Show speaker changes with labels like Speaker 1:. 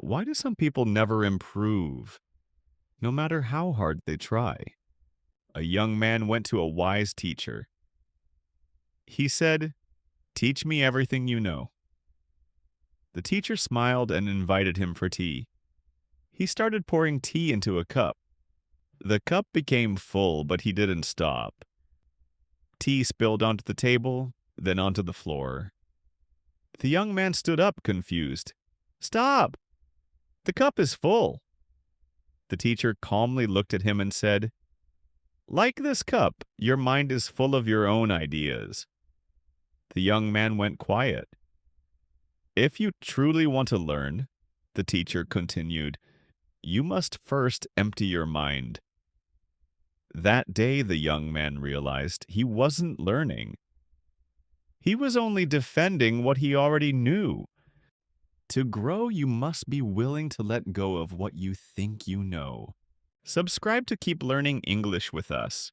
Speaker 1: Why do some people never improve, no matter how hard they try? A young man went to a wise teacher. He said, "Teach me everything you know." The teacher smiled and invited him for tea. He started pouring tea into a cup. The cup became full, but he didn't stop. Tea spilled onto the table, then onto the floor. The young man stood up, confused. "Stop! The cup is full." The teacher calmly looked at him and said, "Like this cup, your mind is full of your own ideas." The young man went quiet. "If you truly want to learn," the teacher continued, "you must first empty your mind." That day, the young man realized he wasn't learning. He was only defending what he already knew. To grow, you must be willing to let go of what you think you know. Subscribe to keep learning English with us.